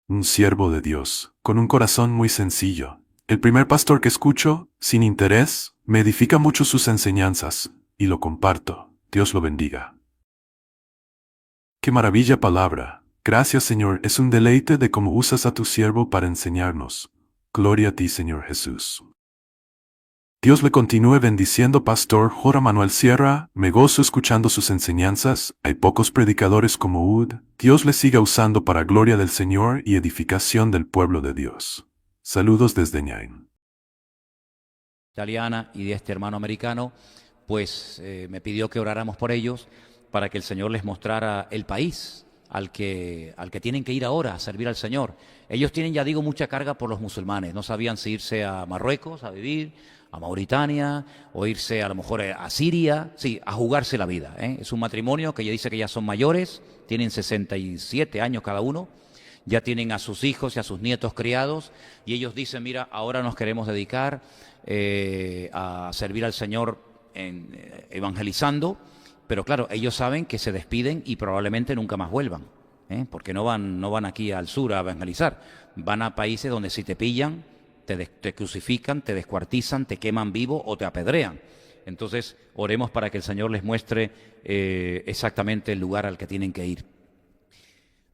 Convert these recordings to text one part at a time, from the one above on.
un siervo de Dios, con un corazón muy sencillo. El primer pastor que escucho, sin interés, me edifica mucho sus enseñanzas, y lo comparto. Dios lo bendiga. ¡Qué maravilla palabra! Gracias, Señor, es un deleite de cómo usas a tu siervo para enseñarnos. Gloria a ti, Señor Jesús. Dios le continúe bendiciendo, Pastor J. Manuel Sierra. Me gozo escuchando sus enseñanzas. Hay pocos predicadores como Ud. Dios le siga usando para gloria del Señor y edificación del pueblo de Dios. Saludos desde Ñain. Italiana y de este hermano americano, pues me pidió que oráramos por ellos para que el Señor les mostrara el país al que tienen que ir ahora a servir al Señor. Ellos tienen, ya digo, mucha carga por los musulmanes. No sabían si irse a Marruecos a vivir, a Mauritania, o irse a lo mejor a Siria, sí, a jugarse la vida. Es un matrimonio que ya dice que ya son mayores, tienen 67 años cada uno, ya tienen a sus hijos y a sus nietos criados, y ellos dicen, mira, ahora nos queremos dedicar a servir al Señor evangelizando, pero claro, ellos saben que se despiden y probablemente nunca más vuelvan, porque no van aquí al sur a evangelizar, van a países donde si te pillan, te crucifican, te descuartizan, te queman vivo o te apedrean. Entonces, oremos para que el Señor les muestre exactamente el lugar al que tienen que ir.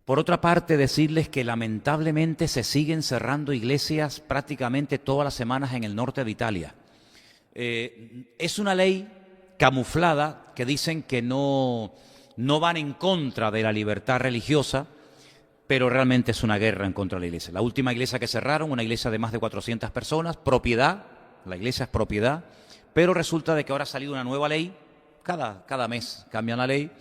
Por otra parte, decirles que lamentablemente se siguen cerrando iglesias prácticamente todas las semanas en el norte de Italia. Es una ley camuflada que dicen que no van en contra de la libertad religiosa, pero realmente es una guerra en contra de la iglesia. La última iglesia que cerraron, una iglesia de más de 400 personas, propiedad, la iglesia es propiedad, pero resulta de que ahora ha salido una nueva ley, cada mes cambian la ley,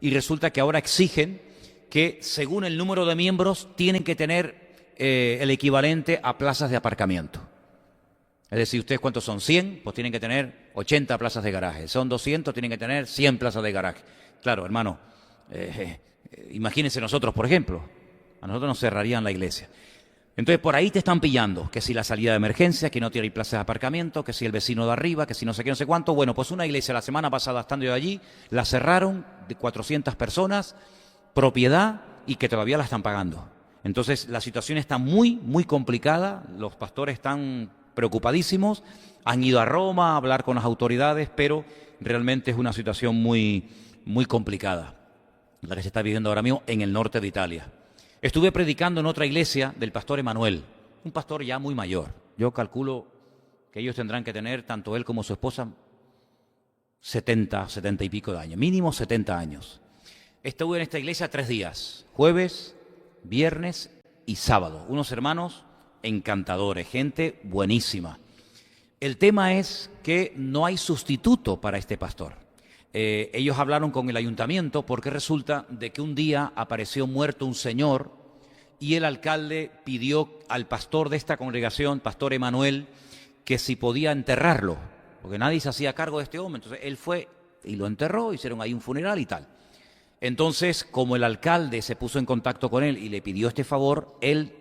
y resulta que ahora exigen que según el número de miembros tienen que tener el equivalente a plazas de aparcamiento. Es decir, ¿ustedes cuántos son? 100, pues tienen que tener 80 plazas de garaje. Son 200, tienen que tener 100 plazas de garaje. Claro, hermano, imagínense nosotros, por ejemplo, a nosotros nos cerrarían la iglesia. Entonces, por ahí te están pillando, que si la salida de emergencia, que no tiene plazas de aparcamiento, que si el vecino de arriba, que si no sé qué, no sé cuánto. Bueno, pues una iglesia la semana pasada, estando yo allí, la cerraron de 400 personas, propiedad, y que todavía la están pagando. Entonces, la situación está muy, muy complicada, los pastores están preocupadísimos, han ido a Roma a hablar con las autoridades, pero realmente es una situación muy, muy complicada, la que se está viviendo ahora mismo en el norte de Italia. Estuve predicando en otra iglesia del pastor Emanuel, un pastor ya muy mayor. Yo calculo que ellos tendrán que tener, tanto él como su esposa, 70 y pico de años, mínimo 70 años. Estuve en esta iglesia 3 días, jueves, viernes y sábado. Unos hermanos encantadores, gente buenísima. El tema es que no hay sustituto para este pastor. Ellos hablaron con el ayuntamiento porque resulta de que un día apareció muerto un señor y el alcalde pidió al pastor de esta congregación, pastor Emanuel, que si podía enterrarlo, porque nadie se hacía cargo de este hombre. Entonces él fue y lo enterró, hicieron ahí un funeral y tal. Entonces, como el alcalde se puso en contacto con él y le pidió este favor, él,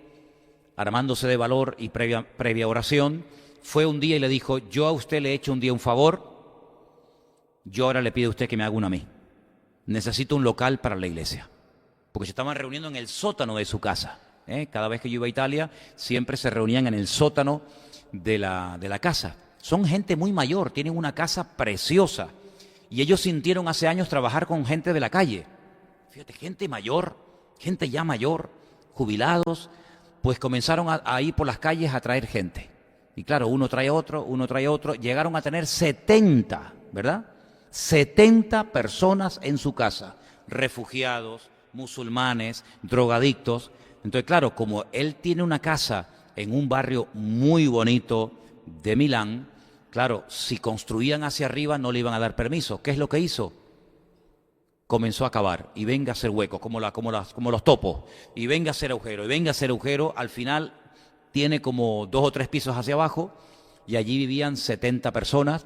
armándose de valor y previa oración, fue un día y le dijo, yo a usted le he hecho un día un favor, yo ahora le pido a usted que me haga uno a mí. Necesito un local para la iglesia. Porque se estaban reuniendo en el sótano de su casa. Cada vez que yo iba a Italia, siempre se reunían en el sótano de la casa. Son gente muy mayor, tienen una casa preciosa. Y ellos sintieron hace años trabajar con gente de la calle. Fíjate, gente mayor, gente ya mayor, jubilados, pues comenzaron a ir por las calles a traer gente. Y claro, uno trae otro, llegaron a tener 70, ¿verdad? 70 personas en su casa, refugiados, musulmanes, drogadictos. Entonces, claro, como él tiene una casa en un barrio muy bonito de Milán, claro, si construían hacia arriba no le iban a dar permiso. ¿Qué es lo que hizo? Comenzó a cavar y venga a hacer huecos, como los topos, y venga a hacer agujero, y venga a hacer agujero. Al final tiene como 2 o 3 pisos hacia abajo y allí vivían 70 personas.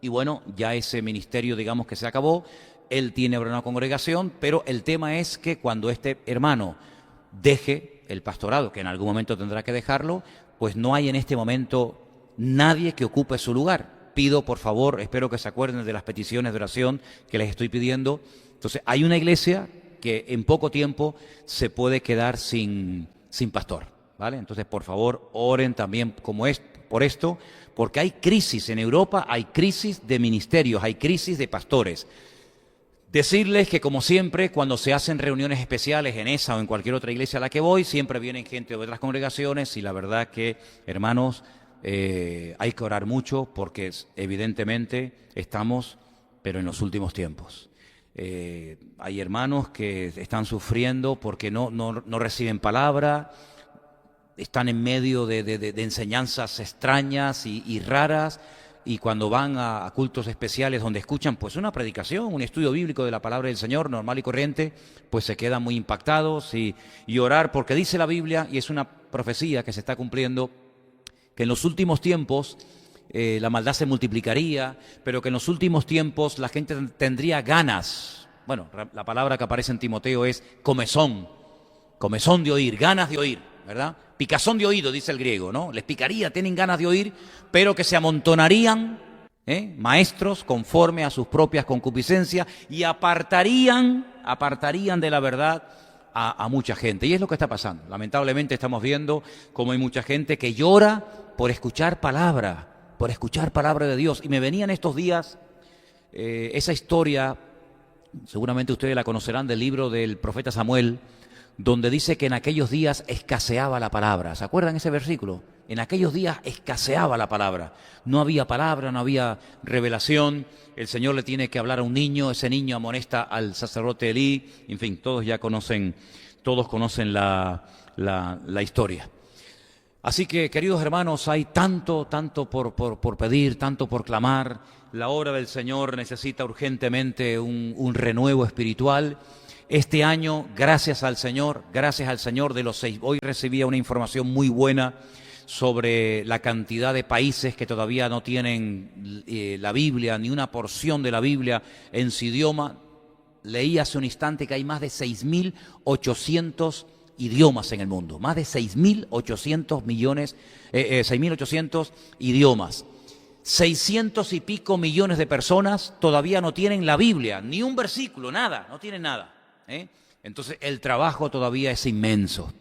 Y bueno, ya ese ministerio, digamos que se acabó, él tiene ahora una congregación, pero el tema es que cuando este hermano deje el pastorado, que en algún momento tendrá que dejarlo, pues no hay en este momento nadie que ocupe su lugar. Pido, por favor, espero que se acuerden de las peticiones de oración que les estoy pidiendo. Entonces, hay una iglesia que en poco tiempo se puede quedar sin sin pastor, ¿vale? Entonces, por favor, oren también por esto, porque hay crisis en Europa, hay crisis de ministerios, hay crisis de pastores. Decirles que, como siempre, cuando se hacen reuniones especiales en esa o en cualquier otra iglesia a la que voy, siempre vienen gente de otras congregaciones y la verdad que, hermanos, hay que orar mucho porque evidentemente estamos, pero en los últimos tiempos. Hay hermanos que están sufriendo porque no reciben palabra, están en medio de enseñanzas extrañas y raras, y cuando van a cultos especiales donde escuchan pues una predicación, un estudio bíblico de la palabra del Señor, normal y corriente, pues se quedan muy impactados y orar, porque dice la Biblia, y es una profecía que se está cumpliendo, que en los últimos tiempos la maldad se multiplicaría, pero que en los últimos tiempos la gente tendría ganas. Bueno, la palabra que aparece en Timoteo es comezón de oír, ganas de oír, ¿verdad? Picazón de oído, dice el griego, ¿no? Les picaría, tienen ganas de oír, pero que se amontonarían, maestros conforme a sus propias concupiscencias y apartarían de la verdad a mucha gente. Y es lo que está pasando. Lamentablemente estamos viendo cómo hay mucha gente que llora por escuchar palabra de Dios. Y me venía en estos días esa historia, seguramente ustedes la conocerán, del libro del profeta Samuel, donde dice que en aquellos días escaseaba la palabra. ¿Se acuerdan ese versículo? En aquellos días escaseaba la palabra. No había palabra, no había revelación. El Señor le tiene que hablar a un niño, ese niño amonesta al sacerdote Elí. En fin, todos conocen la historia. Así que, queridos hermanos, hay tanto por pedir, tanto por clamar. La obra del Señor necesita urgentemente un renuevo espiritual. Este año, gracias al Señor, de los 6, hoy recibía una información muy buena sobre la cantidad de países que todavía no tienen la Biblia, ni una porción de la Biblia en su idioma. Leí hace un instante que hay más de 6.800 idiomas en el mundo, más de 6.800 idiomas. 600 y pico millones de personas todavía no tienen la Biblia, ni un versículo, nada, no tienen nada. Entonces el trabajo todavía es inmenso.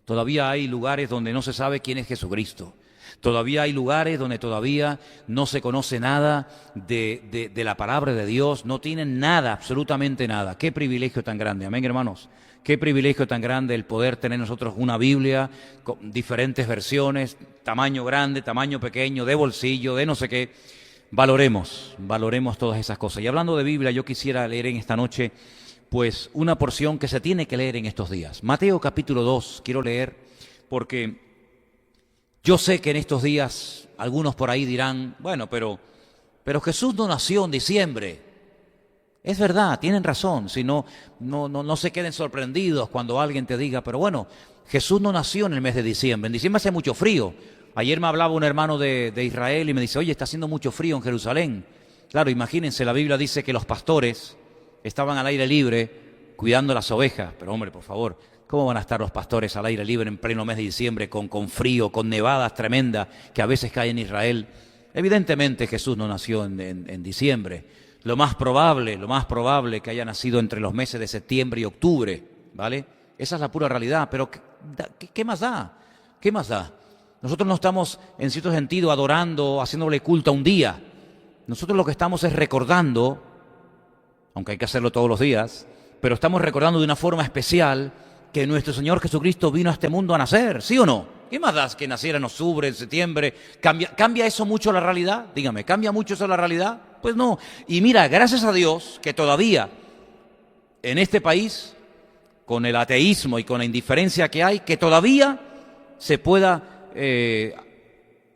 Todavía hay lugares donde no se sabe quién es Jesucristo. Todavía hay lugares donde todavía no se conoce nada de la palabra de Dios. No tienen nada, absolutamente nada. Qué privilegio tan grande, amén, hermanos. Qué privilegio tan grande el poder tener nosotros una Biblia con diferentes versiones, tamaño grande, tamaño pequeño, de bolsillo, de no sé qué. Valoremos todas esas cosas. Y hablando de Biblia, yo quisiera leer en esta noche pues una porción que se tiene que leer en estos días. Mateo capítulo 2, quiero leer, porque yo sé que en estos días algunos por ahí dirán, bueno, pero Jesús no nació en diciembre. Es verdad, tienen razón, si no se queden sorprendidos cuando alguien te diga, pero bueno, Jesús no nació en el mes de diciembre. En diciembre hace mucho frío. Ayer me hablaba un hermano de Israel y me dice, oye, está haciendo mucho frío en Jerusalén. Claro, imagínense, la Biblia dice que los pastores estaban al aire libre cuidando las ovejas. Pero hombre, por favor, ¿cómo van a estar los pastores al aire libre en pleno mes de diciembre con frío, con nevadas tremendas que a veces caen en Israel? Evidentemente Jesús no nació en diciembre. Lo más probable que haya nacido entre los meses de septiembre y octubre, ¿vale? Esa es la pura realidad. Pero ¿qué más da? ¿Qué más da? Nosotros no estamos en cierto sentido adorando, haciéndole culto a un día. Nosotros lo que estamos es recordando, aunque hay que hacerlo todos los días, pero estamos recordando de una forma especial que nuestro Señor Jesucristo vino a este mundo a nacer, ¿sí o no? ¿Qué más da que naciera en octubre, en septiembre? ¿Cambia eso mucho la realidad? Dígame, ¿cambia mucho eso la realidad? Pues no. Y mira, gracias a Dios que todavía en este país, con el ateísmo y con la indiferencia que hay, que todavía se pueda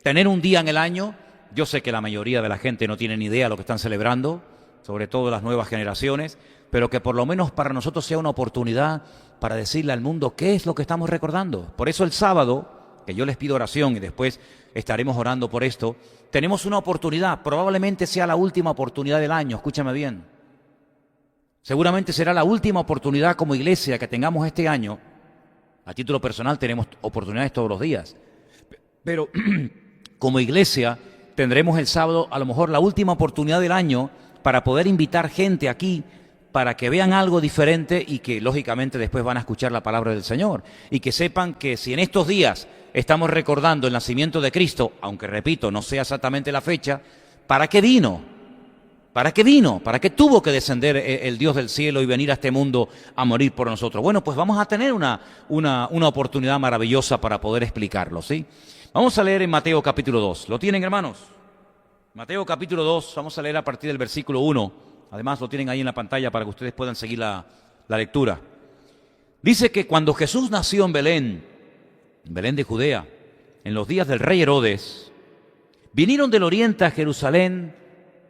tener un día en el año. Yo sé que la mayoría de la gente no tiene ni idea de lo que están celebrando, sobre todo las nuevas generaciones, pero que por lo menos para nosotros sea una oportunidad para decirle al mundo qué es lo que estamos recordando. Por eso el sábado, que yo les pido oración y después estaremos orando por esto, tenemos una oportunidad, probablemente sea la última oportunidad del año, escúchame bien. Seguramente será la última oportunidad como iglesia que tengamos este año. A título personal tenemos oportunidades todos los días, pero como iglesia tendremos el sábado a lo mejor la última oportunidad del año para poder invitar gente aquí para que vean algo diferente y que lógicamente después van a escuchar la palabra del Señor. Y que sepan que si en estos días estamos recordando el nacimiento de Cristo, aunque repito, no sea exactamente la fecha, ¿para qué vino? ¿Para qué vino? ¿Para qué tuvo que descender el Dios del cielo y venir a este mundo a morir por nosotros? Bueno, pues vamos a tener una oportunidad maravillosa para poder explicarlo, ¿sí? Vamos a leer en Mateo capítulo 2. ¿Lo tienen, hermanos? Mateo capítulo 2, vamos a leer a partir del versículo 1. Además lo tienen ahí en la pantalla para que ustedes puedan seguir la lectura. Dice que cuando Jesús nació en Belén de Judea, en los días del rey Herodes, vinieron del oriente a Jerusalén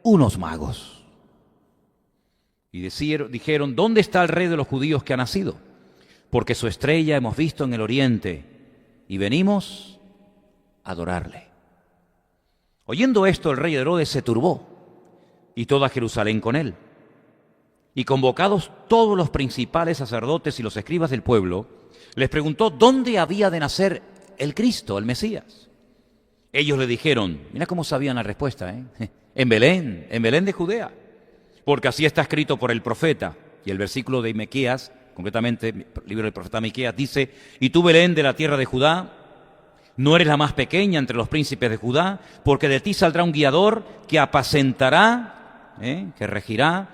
unos magos. Y dijeron, ¿dónde está el rey de los judíos que ha nacido? Porque su estrella hemos visto en el oriente y venimos a adorarle. Oyendo esto, el rey Herodes se turbó y toda Jerusalén con él. Y convocados todos los principales sacerdotes y los escribas del pueblo, les preguntó dónde había de nacer el Cristo, el Mesías. Ellos le dijeron, mira cómo sabían la respuesta, en Belén de Judea, porque así está escrito por el profeta. Y el versículo de Miqueas, concretamente el libro del profeta Miqueas, dice, y tú, Belén, de la tierra de Judá, no eres la más pequeña entre los príncipes de Judá, porque de ti saldrá un guiador que apacentará, que regirá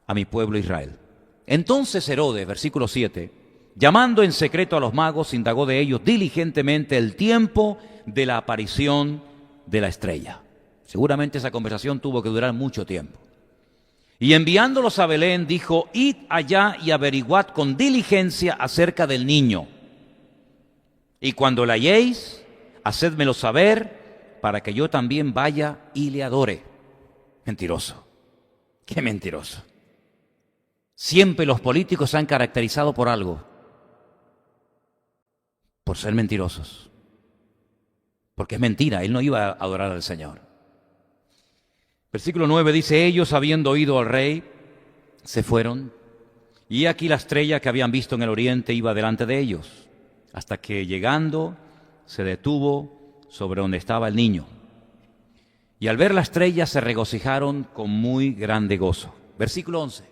a mi pueblo Israel. Entonces Herodes, versículo 7, llamando en secreto a los magos, indagó de ellos diligentemente el tiempo de la aparición de la estrella. Seguramente esa conversación tuvo que durar mucho tiempo. Y enviándolos a Belén, dijo, id allá y averiguad con diligencia acerca del niño. Y cuando la halléis, hacédmelo saber, para que yo también vaya y le adore. Mentiroso. Qué mentiroso. Siempre los políticos se han caracterizado por algo. Por ser mentirosos. Porque es mentira, él no iba a adorar al Señor. Versículo 9 dice, ellos habiendo oído al rey, se fueron, y aquí la estrella que habían visto en el oriente iba delante de ellos, hasta que llegando se detuvo sobre donde estaba el niño. Y al ver la estrella se regocijaron con muy grande gozo. Versículo 11.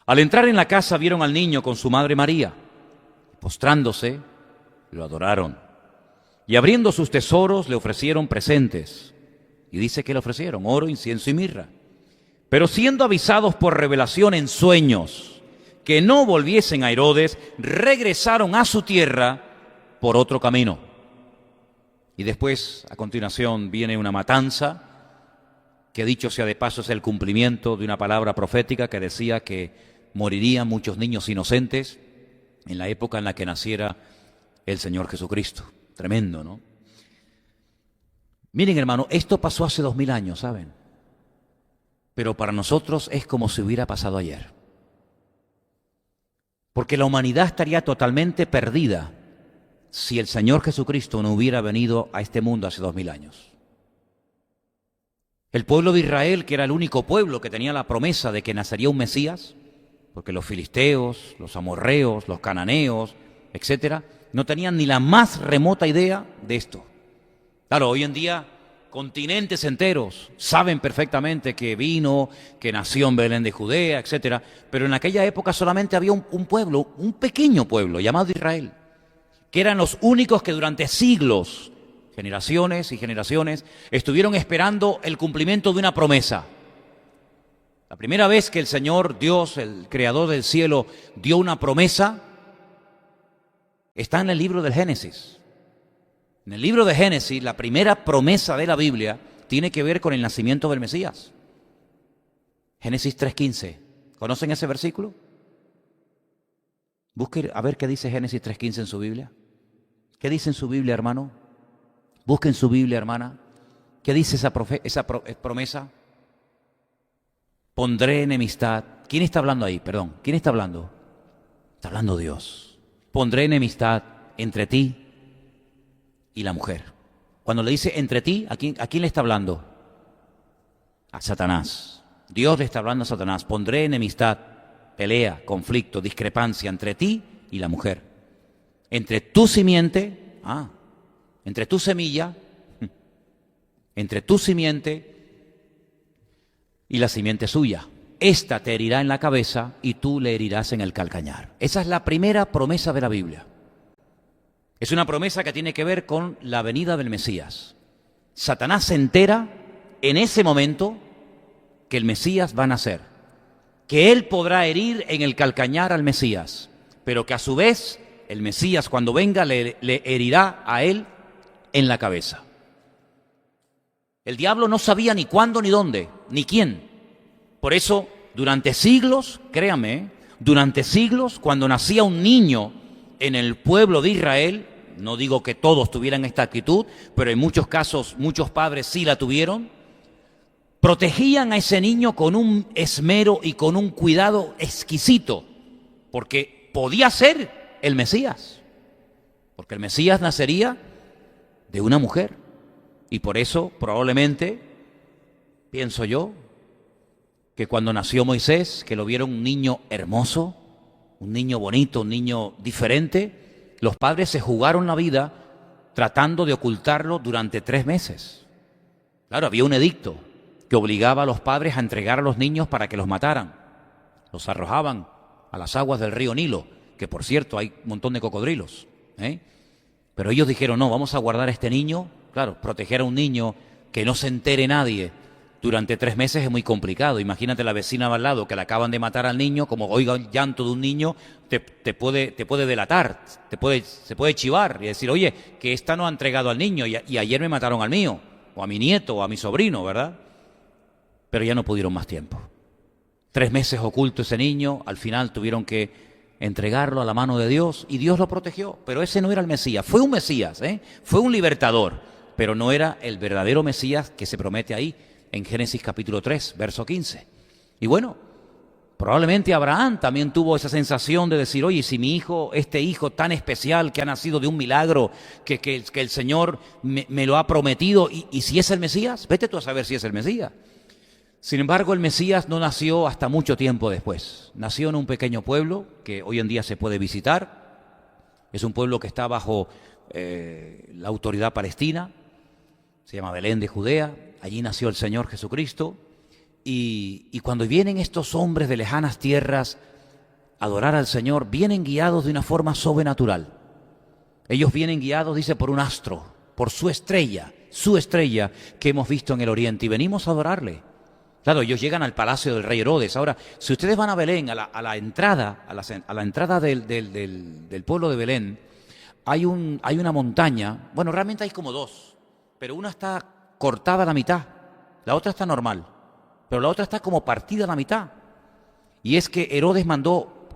Al entrar en la casa vieron al niño con su madre María. Postrándose, lo adoraron. Y abriendo sus tesoros le ofrecieron presentes. Y dice que le ofrecieron oro, incienso y mirra. Pero siendo avisados por revelación en sueños que no volviesen a Herodes, regresaron a su tierra por otro camino. Y después, a continuación, viene una matanza, que dicho sea de paso es el cumplimiento de una palabra profética que decía que morirían muchos niños inocentes en la época en la que naciera el Señor Jesucristo. Tremendo, ¿no? Miren, hermano, esto pasó hace 2000 años, ¿saben? Pero para nosotros es como si hubiera pasado ayer. Porque la humanidad estaría totalmente perdida si el Señor Jesucristo no hubiera venido a este mundo hace 2000 años. El pueblo de Israel, que era el único pueblo que tenía la promesa de que nacería un Mesías, porque los filisteos, los amorreos, los cananeos, etcétera, no tenían ni la más remota idea de esto. Claro, hoy en día continentes enteros saben perfectamente que vino, que nació en Belén de Judea, etcétera, pero en aquella época solamente había un pueblo, un pequeño pueblo llamado Israel, que eran los únicos que durante siglos, generaciones y generaciones, estuvieron esperando el cumplimiento de una promesa. La primera vez que el Señor Dios, el Creador del cielo, dio una promesa, está en el libro del Génesis. En el libro de Génesis, la primera promesa de la Biblia tiene que ver con el nacimiento del Mesías. Génesis 3:15. ¿Conocen ese versículo? Busquen a ver qué dice Génesis 3:15 en su Biblia. ¿Qué dice en su Biblia, hermano? Busquen su Biblia, hermana. ¿Qué dice esa promesa? Pondré enemistad. ¿Quién está hablando ahí? Perdón. ¿Quién está hablando? Está hablando Dios. Pondré enemistad entre ti y la mujer. Cuando le dice entre ti, ¿a quién le está hablando? A Satanás. Dios le está hablando a Satanás. Pondré enemistad, pelea, conflicto, discrepancia entre ti y la mujer. Entre tu simiente, entre tu semilla, entre tu simiente y la simiente suya. ésta te herirá en la cabeza y tú le herirás en el calcañar. Esa es la primera promesa de la Biblia. Es una promesa que tiene que ver con la venida del Mesías. Satanás se entera en ese momento que el Mesías va a nacer, que él podrá herir en el calcañar al Mesías, pero que a su vez el Mesías cuando venga le herirá a él en la cabeza. El diablo no sabía ni cuándo, ni dónde, ni quién. Por eso, durante siglos, créame, durante siglos, cuando nacía un niño en el pueblo de Israel, no digo que todos tuvieran esta actitud, pero en muchos casos muchos padres sí la tuvieron, protegían a ese niño con un esmero y con un cuidado exquisito, porque podía ser el Mesías, porque el Mesías nacería de una mujer, y por eso probablemente, pienso yo, que cuando nació Moisés, que lo vieron un niño hermoso, un niño bonito, un niño diferente, los padres se jugaron la vida tratando de ocultarlo durante 3 meses. Claro, había un edicto que obligaba a los padres a entregar a los niños para que los mataran. Los arrojaban a las aguas del río Nilo, que por cierto hay un montón de cocodrilos, Pero ellos dijeron, no, vamos a guardar a este niño. Claro, proteger a un niño, que no se entere nadie durante 3 meses es muy complicado. Imagínate la vecina al lado que le acaban de matar al niño, como oiga el llanto de un niño, te puede delatar, se puede chivar y decir, oye, que esta no ha entregado al niño y ayer me mataron al mío, o a mi nieto, o a mi sobrino, ¿verdad? Pero ya no pudieron más tiempo. 3 meses oculto ese niño, al final tuvieron que entregarlo a la mano de Dios y Dios lo protegió. Pero ese no era el Mesías, fue un Mesías, fue un libertador, pero no era el verdadero Mesías que se promete ahí en Génesis capítulo 3, verso 15. Y bueno, probablemente Abraham también tuvo esa sensación de decir, oye, si mi hijo, este hijo tan especial que ha nacido de un milagro, que el Señor me lo ha prometido, y si es el Mesías, vete tú a saber si es el Mesías. Sin embargo, el Mesías no nació hasta mucho tiempo después. Nació en un pequeño pueblo que hoy en día se puede visitar. Es un pueblo que está bajo la autoridad palestina. Se llama Belén de Judea. Allí nació el Señor Jesucristo. Y cuando vienen estos hombres de lejanas tierras a adorar al Señor, vienen guiados de una forma sobrenatural. Ellos vienen guiados, dice, por un astro, por su estrella que hemos visto en el oriente. Y venimos a adorarle. Claro, ellos llegan al palacio del rey Herodes. Ahora, si ustedes van a Belén, a la entrada del pueblo de Belén, hay una montaña. Bueno, realmente hay como 2, pero una está cortada a la mitad, la otra está normal, pero la otra está como partida a la mitad. Y es que Herodes mandó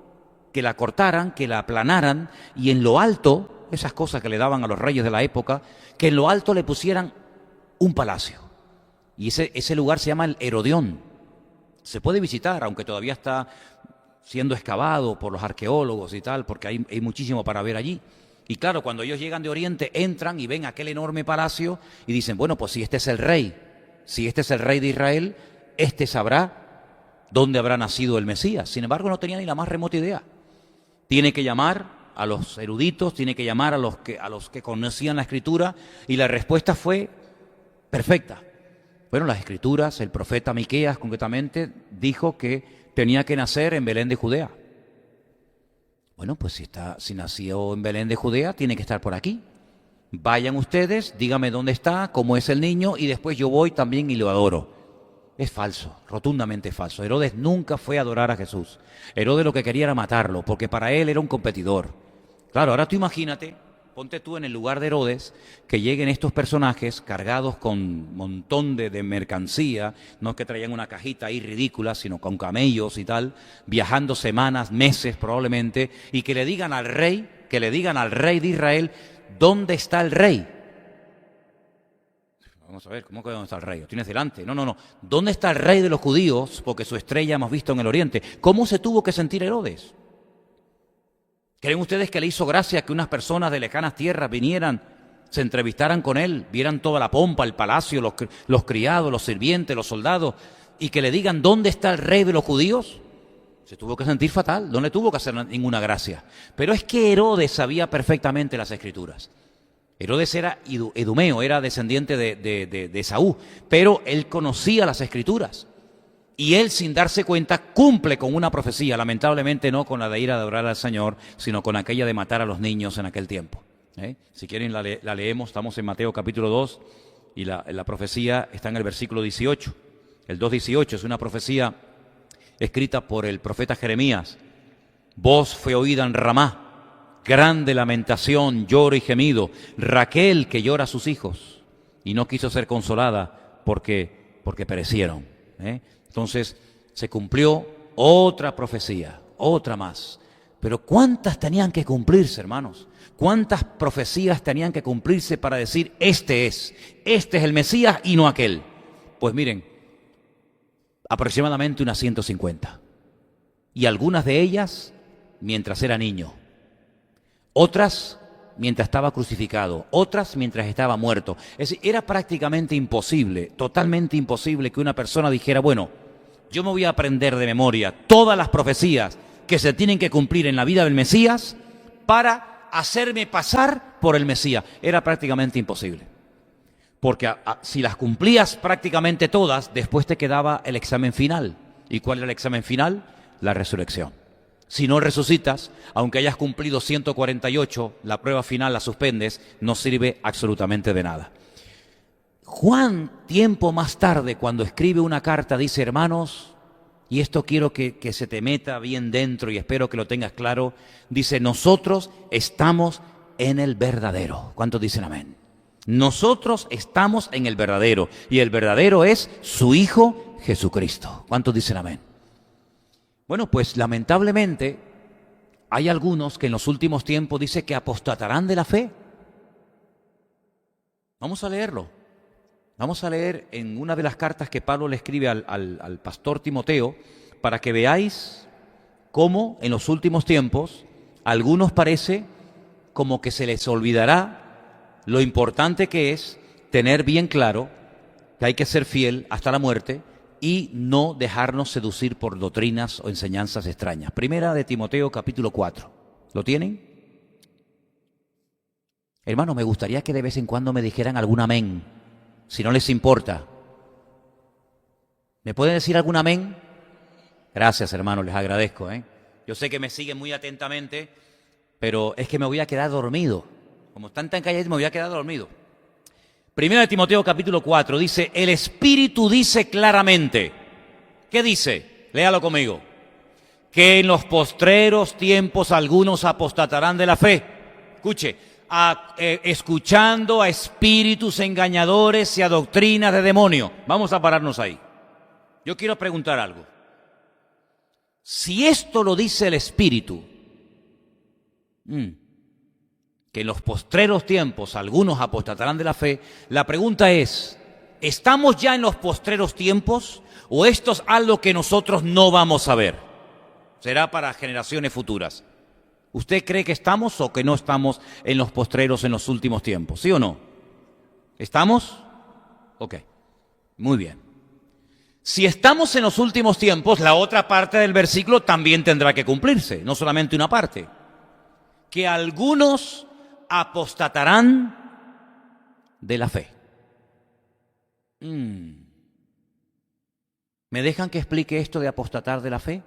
que la cortaran, que la aplanaran, y en lo alto, esas cosas que le daban a los reyes de la época, que en lo alto le pusieran un palacio. Y ese lugar se llama el Herodión. Se puede visitar, aunque todavía está siendo excavado por los arqueólogos y tal, porque hay muchísimo para ver allí. Y claro, cuando ellos llegan de Oriente, entran y ven aquel enorme palacio y dicen, bueno, pues si este es el rey de Israel, este sabrá dónde habrá nacido el Mesías. Sin embargo, no tenía ni la más remota idea. Tiene que llamar a los eruditos, tiene que llamar a los que conocían la Escritura, y la respuesta fue perfecta. Bueno, las Escrituras, el profeta Miqueas concretamente, dijo que tenía que nacer en Belén de Judea. Bueno, pues si nació en Belén de Judea, tiene que estar por aquí. Vayan ustedes, díganme dónde está, cómo es el niño, y después yo voy también y lo adoro. Es falso, rotundamente falso. Herodes nunca fue a adorar a Jesús. Herodes lo que quería era matarlo, porque para él era un competidor. Claro, ahora tú imagínate, ponte tú en el lugar de Herodes, que lleguen estos personajes cargados con un montón de mercancía, no es que traían una cajita ahí ridícula, sino con camellos y tal, viajando semanas, meses probablemente, y que le digan al rey de Israel, ¿dónde está el rey? Vamos a ver, ¿cómo que dónde está el rey? ¿Lo tienes delante? No. ¿Dónde está el rey de los judíos? Porque su estrella hemos visto en el oriente. ¿Cómo se tuvo que sentir Herodes? ¿Creen ustedes que le hizo gracia que unas personas de lejanas tierras vinieran, se entrevistaran con él, vieran toda la pompa, el palacio, los criados, los sirvientes, los soldados, y que le digan ¿dónde está el rey de los judíos? Se tuvo que sentir fatal, no le tuvo que hacer ninguna gracia. Pero es que Herodes sabía perfectamente las Escrituras. Herodes era idumeo, era descendiente de Esaú, pero él conocía las Escrituras. Y él, sin darse cuenta, cumple con una profecía, lamentablemente no con la de ir a adorar al Señor, sino con aquella de matar a los niños en aquel tiempo. Si quieren la leemos, estamos en Mateo capítulo 2 y la profecía está en el versículo 18. El 2:18 es una profecía escrita por el profeta Jeremías. Voz fue oída en Ramá, grande lamentación, lloro y gemido. Raquel que llora a sus hijos y no quiso ser consolada porque perecieron. Entonces se cumplió otra profecía, otra más. Pero ¿cuántas tenían que cumplirse, hermanos? ¿Cuántas profecías tenían que cumplirse para decir, este es el Mesías y no aquel? Pues miren, aproximadamente unas 150. Y algunas de ellas mientras era niño. Otras mientras estaba crucificado. Otras mientras estaba muerto. Es decir, era prácticamente imposible, totalmente imposible que una persona dijera, bueno, yo me voy a aprender de memoria todas las profecías que se tienen que cumplir en la vida del Mesías para hacerme pasar por el Mesías. Era prácticamente imposible. Porque si las cumplías prácticamente todas, después te quedaba el examen final. ¿Y cuál era el examen final? La resurrección. Si no resucitas, aunque hayas cumplido 148, la prueba final la suspendes, no sirve absolutamente de nada. Juan, tiempo más tarde, cuando escribe una carta, dice, hermanos, y esto quiero que se te meta bien dentro y espero que lo tengas claro, dice, nosotros estamos en el verdadero. ¿Cuántos dicen amén? Nosotros estamos en el verdadero, y el verdadero es su Hijo Jesucristo. ¿Cuántos dicen amén? Bueno, pues lamentablemente hay algunos que en los últimos tiempos dice que apostatarán de la fe. Vamos a leerlo. Vamos a leer en una de las cartas que Pablo le escribe al pastor Timoteo para que veáis cómo en los últimos tiempos a algunos parece como que se les olvidará lo importante que es tener bien claro que hay que ser fiel hasta la muerte y no dejarnos seducir por doctrinas o enseñanzas extrañas. Primera de Timoteo capítulo 4. ¿Lo tienen? Hermano, me gustaría que de vez en cuando me dijeran algún amén, si no les importa. ¿Me pueden decir algún amén? Gracias, hermano, les agradezco. Yo sé que me siguen muy atentamente, pero es que me voy a quedar dormido. Como están tan callados, me voy a quedar dormido. Primera de Timoteo capítulo 4 dice, el Espíritu dice claramente. ¿Qué dice? Léalo conmigo. Que en los postreros tiempos algunos apostatarán de la fe. Escuche, escuchando a espíritus engañadores y a doctrinas de demonio. Vamos a pararnos ahí. Yo quiero preguntar algo. Si esto lo dice el Espíritu, que en los postreros tiempos algunos apostatarán de la fe, la pregunta es, ¿estamos ya en los postreros tiempos o esto es algo que nosotros no vamos a ver? Será para generaciones futuras. ¿Usted cree que estamos o que no estamos en los postreros en los últimos tiempos? ¿Sí o no? ¿Estamos? Ok, muy bien. Si estamos en los últimos tiempos, la otra parte del versículo también tendrá que cumplirse, no solamente una parte. Que algunos apostatarán de la fe. ¿Me dejan que explique esto de apostatar de la fe?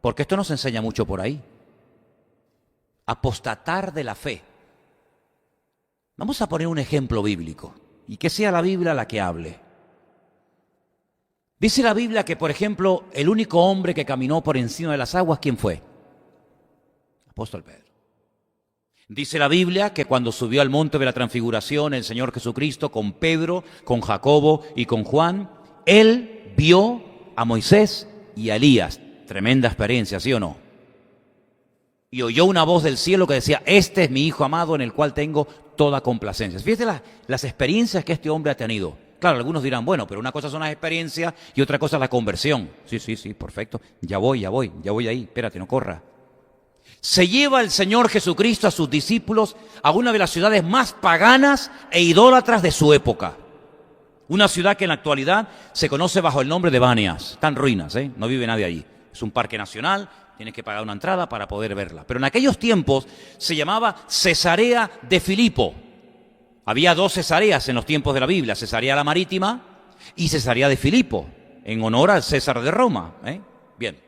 Porque esto nos enseña mucho por ahí. Apostatar de la fe. Vamos a poner un ejemplo bíblico y que sea la Biblia la que hable. Dice la Biblia que, por ejemplo, el único hombre que caminó por encima de las aguas, ¿quién fue? Apóstol Pedro. Dice la Biblia que cuando subió al monte de la transfiguración el Señor Jesucristo con Pedro, con Jacobo y con Juan, él vio a Moisés y a Elías. Tremenda experiencia, ¿sí o no? Y oyó una voz del cielo que decía, este es mi Hijo amado en el cual tengo toda complacencia. Fíjate las experiencias que este hombre ha tenido. Claro, algunos dirán, bueno, pero una cosa son las experiencias y otra cosa es la conversión. Sí, perfecto. Ya voy ahí. Espérate, no corra. Se lleva el Señor Jesucristo a sus discípulos a una de las ciudades más paganas e idólatras de su época. Una ciudad que en la actualidad se conoce bajo el nombre de Banias. Está en ruinas, no vive nadie allí. Es un parque nacional, tienes que pagar una entrada para poder verla. Pero en aquellos tiempos se llamaba Cesarea de Filipo. Había dos Cesareas en los tiempos de la Biblia, Cesarea la Marítima y Cesarea de Filipo. en honor al César de Roma. Bien.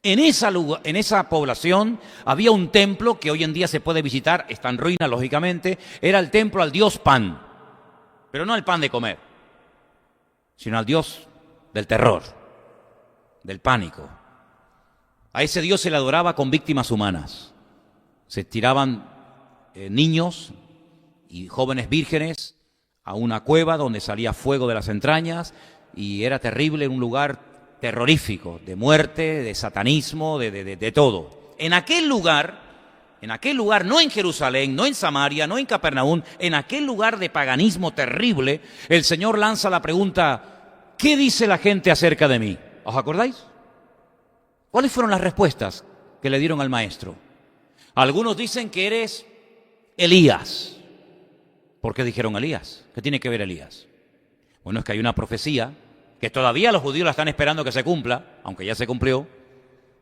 En esa población había un templo que hoy en día se puede visitar, está en ruina, lógicamente. Era el templo al dios Pan, pero no al pan de comer, sino al dios del terror, del pánico. A ese dios se le adoraba con víctimas humanas. Se tiraban niños y jóvenes vírgenes a una cueva donde salía fuego de las entrañas y era terrible, un lugar terrorífico, de muerte, de satanismo, de todo. En aquel lugar, no en Jerusalén, no en Samaria, no en Capernaum, en aquel lugar de paganismo terrible, el Señor lanza la pregunta: ¿qué dice la gente acerca de mí? ¿Os acordáis? ¿Cuáles fueron las respuestas que le dieron al maestro? Algunos dicen que eres Elías. ¿Por qué dijeron Elías? ¿Qué tiene que ver Elías? Bueno, es que hay una profecía que todavía los judíos la están esperando que se cumpla, aunque ya se cumplió,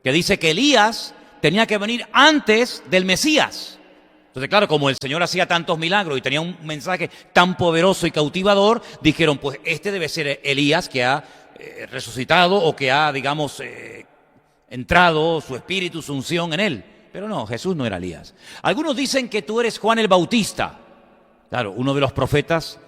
que dice que Elías tenía que venir antes del Mesías. Entonces, claro, como el Señor hacía tantos milagros y tenía un mensaje tan poderoso y cautivador, dijeron, pues este debe ser Elías que ha resucitado o que ha, digamos, entrado su espíritu, su unción en él. Pero no, Jesús no era Elías. Algunos dicen que tú eres Juan el Bautista. Claro, uno de los profetas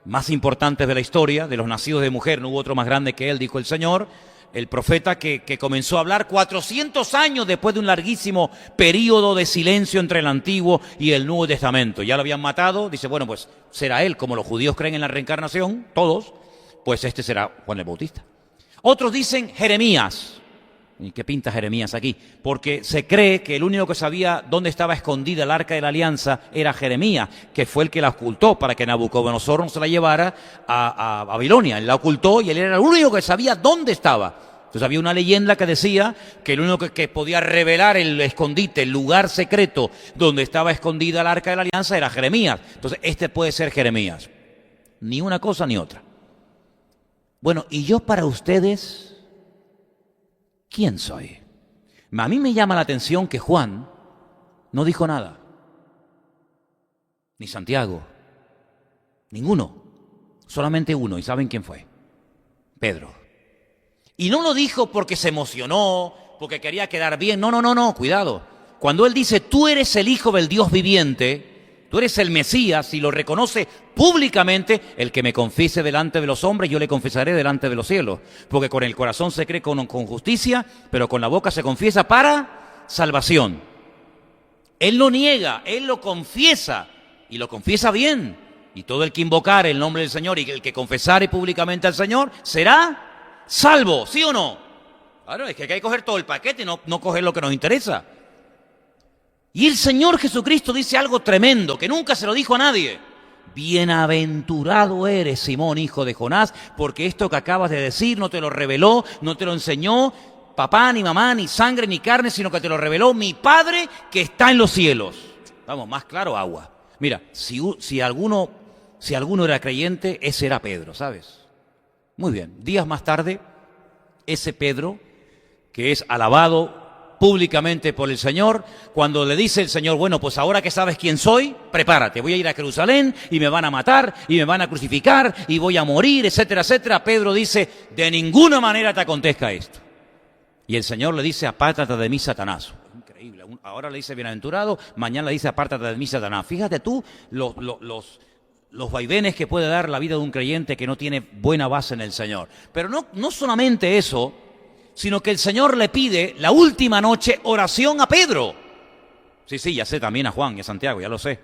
más importantes de la historia, de los nacidos de mujer, no hubo otro más grande que él, dijo el Señor. El profeta que comenzó a hablar 400 años después de un larguísimo periodo de silencio entre el Antiguo y el Nuevo Testamento. Ya lo habían matado, dice, bueno, pues será él, como los judíos creen en la reencarnación, todos, pues este será Juan el Bautista. Otros dicen Jeremías. ¿Y qué pinta Jeremías aquí? Porque se cree que el único que sabía dónde estaba escondida el Arca de la Alianza era Jeremías, que fue el que la ocultó para que Nabucodonosor no se la llevara a Babilonia. Él la ocultó y él era el único que sabía dónde estaba. Entonces había una leyenda que decía que el único que podía revelar el escondite, el lugar secreto donde estaba escondida el Arca de la Alianza era Jeremías. Entonces este puede ser Jeremías. Ni una cosa ni otra. Bueno, y yo para ustedes, ¿quién soy? A mí me llama la atención que Juan no dijo nada. Ni Santiago. Ninguno. Solamente uno. ¿Y saben quién fue? Pedro. Y no lo dijo porque se emocionó, porque quería quedar bien. No, cuidado. Cuando él dice, tú eres el Hijo del Dios viviente, tú eres el Mesías, y lo reconoce públicamente, el que me confiese delante de los hombres, yo le confesaré delante de los cielos. Porque con el corazón se cree con justicia, pero con la boca se confiesa para salvación. Él lo niega, él lo confiesa, y lo confiesa bien. Y todo el que invocare el nombre del Señor y el que confesare públicamente al Señor será salvo, ¿sí o no? Claro, es que hay que coger todo el paquete y no coger lo que nos interesa. Y el Señor Jesucristo dice algo tremendo, que nunca se lo dijo a nadie. Bienaventurado eres, Simón, hijo de Jonás, porque esto que acabas de decir no te lo reveló, no te lo enseñó papá, ni mamá, ni sangre, ni carne, sino que te lo reveló mi Padre que está en los cielos. Vamos, más claro, agua. Mira, si alguno era creyente, ese era Pedro, ¿sabes? Muy bien, días más tarde, ese Pedro, que es alabado públicamente por el Señor, cuando le dice el Señor, bueno, pues ahora que sabes quién soy, prepárate, voy a ir a Jerusalén y me van a matar y me van a crucificar y voy a morir, etcétera, etcétera. Pedro dice, de ninguna manera te acontezca esto. Y el Señor le dice, apártate de mí, Satanás. Increíble, ahora le dice bienaventurado, mañana le dice, apártate de mí, Satanás. Fíjate tú los vaivenes que puede dar la vida de un creyente que no tiene buena base en el Señor. Pero no solamente eso, sino que el Señor le pide la última noche oración a Pedro. Sí, ya sé, también a Juan y a Santiago, ya lo sé.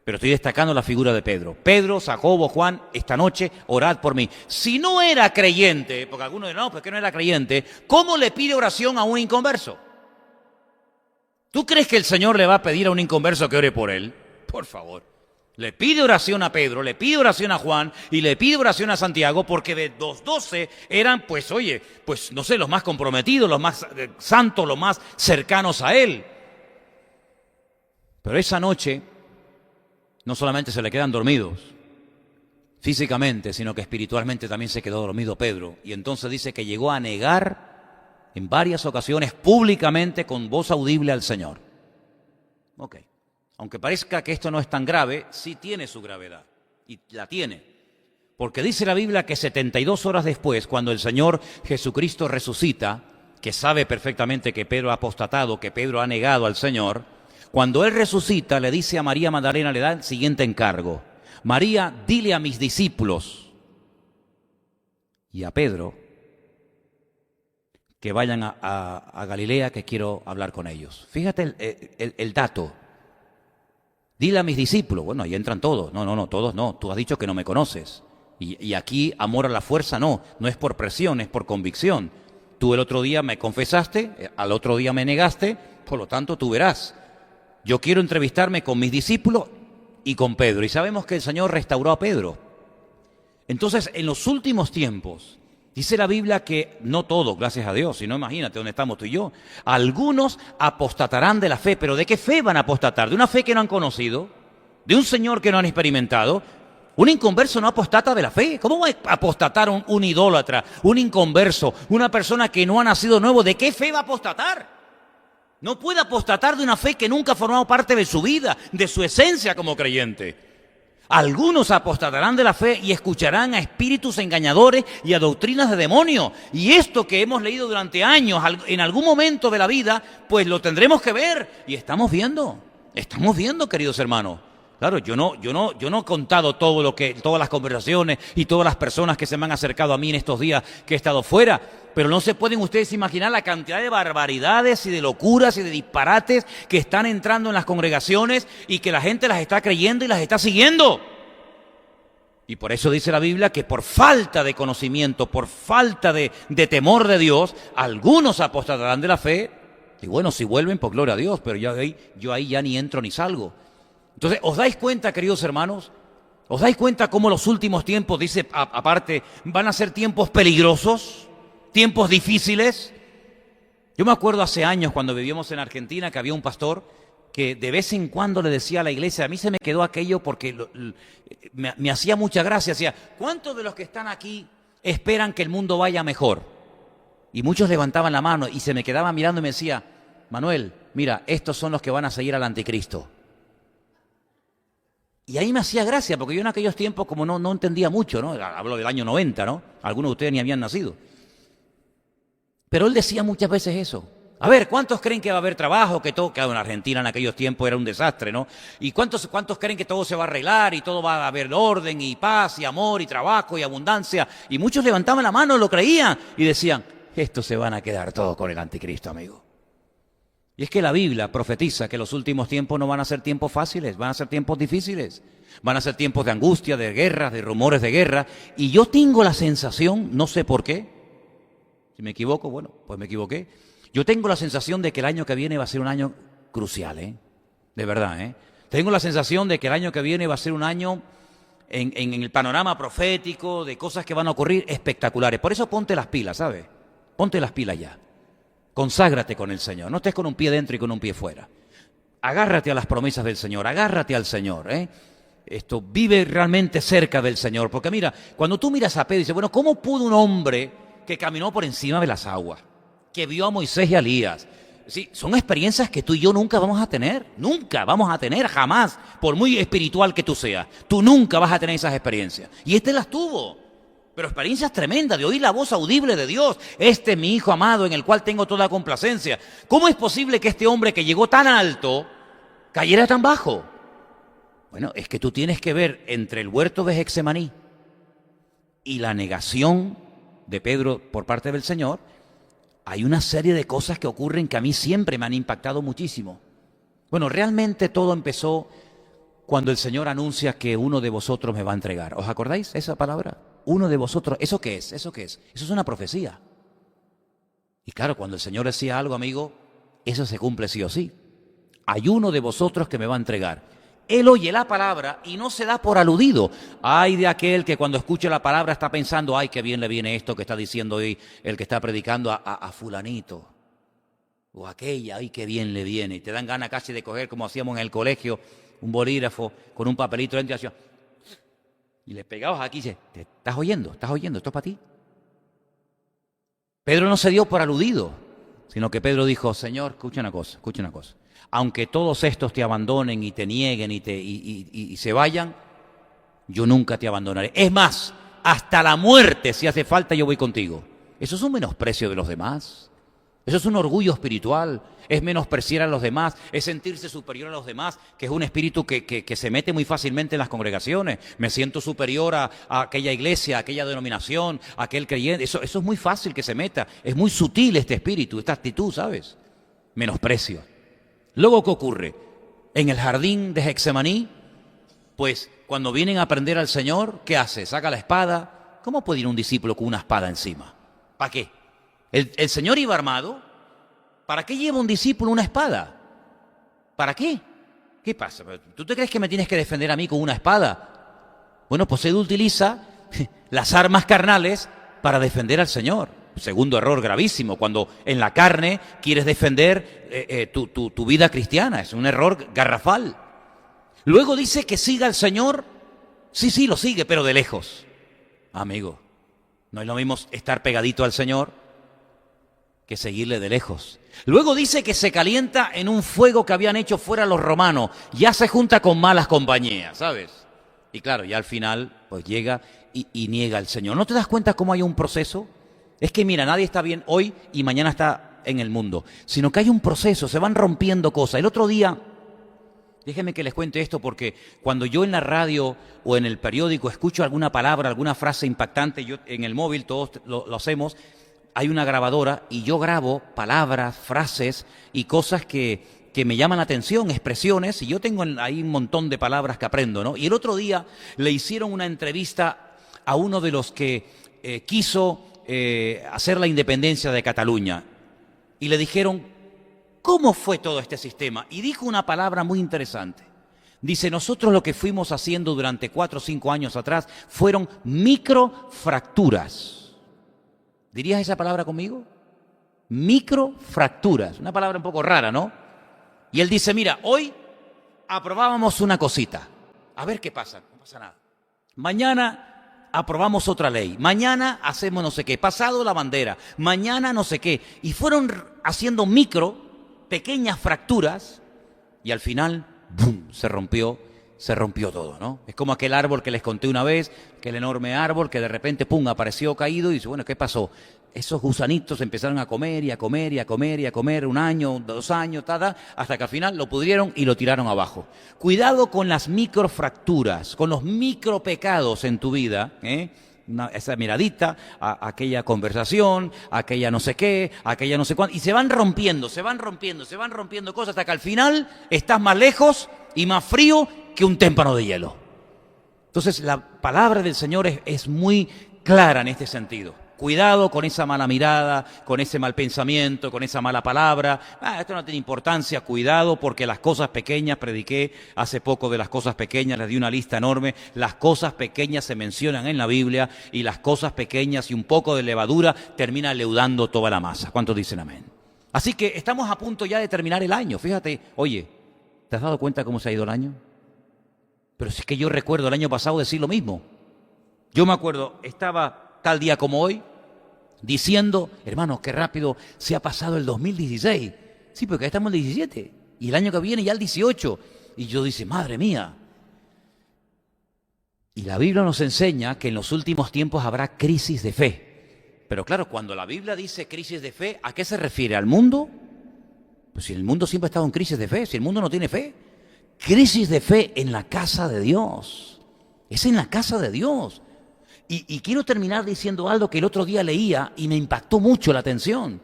Pero estoy destacando la figura de Pedro. Pedro, Jacobo, Juan, esta noche orad por mí. Si no era creyente, porque algunos dirán, no, pues que no era creyente, ¿cómo le pide oración a un inconverso? ¿Tú crees que el Señor le va a pedir a un inconverso que ore por él? Por favor. Le pide oración a Pedro, le pide oración a Juan y le pide oración a Santiago, porque de los 12 eran, pues oye, pues no sé, los más comprometidos, los más santos, los más cercanos a él. Pero esa noche no solamente se le quedan dormidos físicamente, sino que espiritualmente también se quedó dormido Pedro. Y entonces dice que llegó a negar en varias ocasiones públicamente con voz audible al Señor. Ok. Aunque parezca que esto no es tan grave, sí tiene su gravedad, y la tiene. Porque dice la Biblia que 72 horas después, cuando el Señor Jesucristo resucita, que sabe perfectamente que Pedro ha apostatado, que Pedro ha negado al Señor, cuando Él resucita le dice a María Magdalena, le da el siguiente encargo: María, dile a mis discípulos y a Pedro que vayan a Galilea, que quiero hablar con ellos. Fíjate el dato. Dile a mis discípulos. Bueno, ahí entran todos. No, todos no. Tú has dicho que no me conoces. Y aquí amor a la fuerza no es por presión, es por convicción. Tú el otro día me confesaste, al otro día me negaste, por lo tanto tú verás. Yo quiero entrevistarme con mis discípulos y con Pedro. Y sabemos que el Señor restauró a Pedro. Entonces, en los últimos tiempos, dice la Biblia que no todos, gracias a Dios, si no imagínate dónde estamos tú y yo. Algunos apostatarán de la fe, pero ¿de qué fe van a apostatar? ¿De una fe que no han conocido? ¿De un Señor que no han experimentado? Un inconverso no apostata de la fe. ¿Cómo va a apostatar un idólatra, un inconverso, una persona que no ha nacido nuevo? ¿De qué fe va a apostatar? No puede apostatar de una fe que nunca ha formado parte de su vida, de su esencia como creyente. Algunos apostatarán de la fe y escucharán a espíritus engañadores y a doctrinas de demonios. Y esto que hemos leído durante años, en algún momento de la vida, pues lo tendremos que ver. Y estamos viendo, queridos hermanos. Claro, yo no he contado todas las conversaciones y todas las personas que se me han acercado a mí en estos días que he estado fuera, pero no se pueden ustedes imaginar la cantidad de barbaridades y de locuras y de disparates que están entrando en las congregaciones y que la gente las está creyendo y las está siguiendo. Y por eso dice la Biblia que por falta de conocimiento, por falta de temor de Dios, algunos apostatarán de la fe. Y bueno, si vuelven, pues gloria a Dios, pero yo ahí ya ni entro ni salgo. Entonces, ¿os dais cuenta, queridos hermanos? ¿Os dais cuenta cómo los últimos tiempos, dice aparte, van a ser tiempos peligrosos, tiempos difíciles? Yo me acuerdo hace años cuando vivíamos en Argentina que había un pastor que de vez en cuando le decía a la iglesia, a mí se me quedó aquello porque me hacía mucha gracia, decía, ¿cuántos de los que están aquí esperan que el mundo vaya mejor? Y muchos levantaban la mano y se me quedaban mirando y me decía, Manuel, mira, estos son los que van a seguir al anticristo. Y ahí me hacía gracia, porque yo en aquellos tiempos como no entendía mucho, ¿no? Hablo del año 90, ¿no? Algunos de ustedes ni habían nacido. Pero él decía muchas veces eso. A ver, ¿cuántos creen que va a haber trabajo? Que en Argentina en aquellos tiempos era un desastre, ¿no? ¿Y cuántos creen que todo se va a arreglar y todo va a haber orden y paz y amor y trabajo y abundancia? Y muchos levantaban la mano, lo creían y decían, estos se van a quedar todos con el anticristo, amigo. Y es que la Biblia profetiza que los últimos tiempos no van a ser tiempos fáciles, van a ser tiempos difíciles, van a ser tiempos de angustia, de guerras, de rumores de guerra. Y yo tengo la sensación, no sé por qué, si me equivoco, bueno, pues me equivoqué. Yo tengo la sensación de que el año que viene va a ser un año crucial, de verdad, Tengo la sensación de que el año que viene va a ser un año en el panorama profético de cosas que van a ocurrir espectaculares. Por eso ponte las pilas, ¿sabes? Ponte las pilas ya. Conságrate con el Señor, no estés con un pie dentro y con un pie fuera. Agárrate a las promesas del Señor, agárrate al Señor, vive realmente cerca del Señor, porque mira, cuando tú miras a Pedro y dices, bueno, ¿cómo pudo un hombre que caminó por encima de las aguas, que vio a Moisés y a Elías? Sí, son experiencias que tú y yo nunca vamos a tener, jamás, por muy espiritual que tú seas, tú nunca vas a tener esas experiencias. Y las tuvo. Pero experiencias tremendas de oír la voz audible de Dios. Este es mi Hijo amado en el cual tengo toda complacencia. ¿Cómo es posible que este hombre que llegó tan alto cayera tan bajo? Bueno, es que tú tienes que ver entre el huerto de Getsemaní y la negación de Pedro por parte del Señor. Hay una serie de cosas que ocurren que a mí siempre me han impactado muchísimo. Bueno, realmente todo empezó cuando el Señor anuncia que uno de vosotros me va a entregar. ¿Os acordáis esa palabra? Uno de vosotros. ¿Eso qué es? ¿Eso qué es? Eso es una profecía. Y claro, cuando el Señor decía algo, amigo, eso se cumple sí o sí. Hay uno de vosotros que me va a entregar. Él oye la palabra y no se da por aludido. Ay de aquel que cuando escuche la palabra está pensando, ay, qué bien le viene esto que está diciendo hoy el que está predicando a fulanito. O aquella, ay, qué bien le viene. Y te dan ganas casi de coger, como hacíamos en el colegio, un bolígrafo con un papelito dentro y le pegabas aquí y dices, ¿te estás oyendo? ¿Estás oyendo? ¿Esto es para ti? Pedro no se dio por aludido, sino que Pedro dijo, Señor, escucha una cosa. Aunque todos estos te abandonen y te nieguen y se vayan, yo nunca te abandonaré. Es más, hasta la muerte, si hace falta, yo voy contigo. Eso es un menosprecio de los demás. Eso es un orgullo espiritual, es menospreciar a los demás, es sentirse superior a los demás, que es un espíritu que se mete muy fácilmente en las congregaciones. Me siento superior a aquella iglesia, a aquella denominación, a aquel creyente. Eso es muy fácil que se meta. Es muy sutil este espíritu, esta actitud, ¿sabes? Menosprecio. Luego, ¿qué ocurre? En el jardín de Getsemaní, pues cuando vienen a aprender al Señor, ¿qué hace? Saca la espada. ¿Cómo puede ir un discípulo con una espada encima? ¿Para qué? El Señor iba armado. ¿Para qué lleva un discípulo una espada? ¿Para qué? ¿Qué pasa? ¿Tú te crees que me tienes que defender a mí con una espada? Bueno, pues él utiliza las armas carnales para defender al Señor. Segundo error gravísimo, cuando en la carne quieres defender tu vida cristiana. Es un error garrafal. Luego dice que siga al Señor. Sí, lo sigue, pero de lejos. Amigo, no es lo mismo estar pegadito al Señor que seguirle de lejos. Luego dice que se calienta en un fuego que habían hecho fuera los romanos. Ya se junta con malas compañías, ¿sabes? Y claro, ya al final pues llega y niega al Señor. ¿No te das cuenta cómo hay un proceso? Es que mira, nadie está bien hoy y mañana está en el mundo, sino que hay un proceso, se van rompiendo cosas. El otro día, déjenme que les cuente esto, porque cuando yo en la radio o en el periódico escucho alguna palabra, alguna frase impactante, yo en el móvil todos lo hacemos, hay una grabadora y yo grabo palabras, frases y cosas que me llaman la atención, expresiones, y yo tengo ahí un montón de palabras que aprendo, ¿no? Y el otro día le hicieron una entrevista a uno de los que quiso hacer la independencia de Cataluña y le dijeron, ¿cómo fue todo este sistema? Y dijo una palabra muy interesante. Dice, nosotros lo que fuimos haciendo durante 4 o 5 años atrás fueron microfracturas. ¿Dirías esa palabra conmigo? Microfracturas. Una palabra un poco rara, ¿no? Y él dice, mira, hoy aprobábamos una cosita. A ver qué pasa. No pasa nada. Mañana aprobamos otra ley. Mañana hacemos no sé qué. Pasado la bandera. Mañana no sé qué. Y fueron haciendo pequeñas fracturas. Y al final, ¡bum!, se rompió todo, ¿no? Es como aquel árbol que les conté una vez, aquel enorme árbol que de repente, ¡pum!, apareció caído y dice, bueno, ¿qué pasó? Esos gusanitos empezaron a comer y a comer y a comer y a comer 1 año, 2 años, hasta que al final lo pudrieron y lo tiraron abajo. Cuidado con las microfracturas, con los micropecados en tu vida, esa miradita, aquella conversación, aquella no sé qué, aquella no sé cuánto, y se van rompiendo cosas hasta que al final estás más lejos y más frío que un témpano de hielo. Entonces la palabra del Señor es muy clara en este sentido. Cuidado con esa mala mirada, con ese mal pensamiento, con esa mala palabra. Esto no tiene importancia, cuidado, porque las cosas pequeñas, prediqué hace poco de las cosas pequeñas, les di una lista enorme. Las cosas pequeñas se mencionan en la Biblia y las cosas pequeñas y un poco de levadura termina leudando toda la masa. ¿Cuántos dicen amén? Así que estamos a punto ya de terminar el año. Fíjate, oye, ¿te has dado cuenta cómo se ha ido el año? Pero si es que yo recuerdo el año pasado decir lo mismo. Yo me acuerdo, estaba tal día como hoy, diciendo, hermano, qué rápido se ha pasado el 2016. Sí, porque ya estamos en el 17. Y el año que viene ya el 18. Y yo dice, madre mía. Y la Biblia nos enseña que en los últimos tiempos habrá crisis de fe. Pero claro, cuando la Biblia dice crisis de fe, ¿a qué se refiere? ¿Al mundo? Pues si el mundo siempre ha estado en crisis de fe, si el mundo no tiene fe. Crisis de fe en la casa de Dios. Es en la casa de Dios. Y quiero terminar diciendo algo que el otro día leía y me impactó mucho la atención.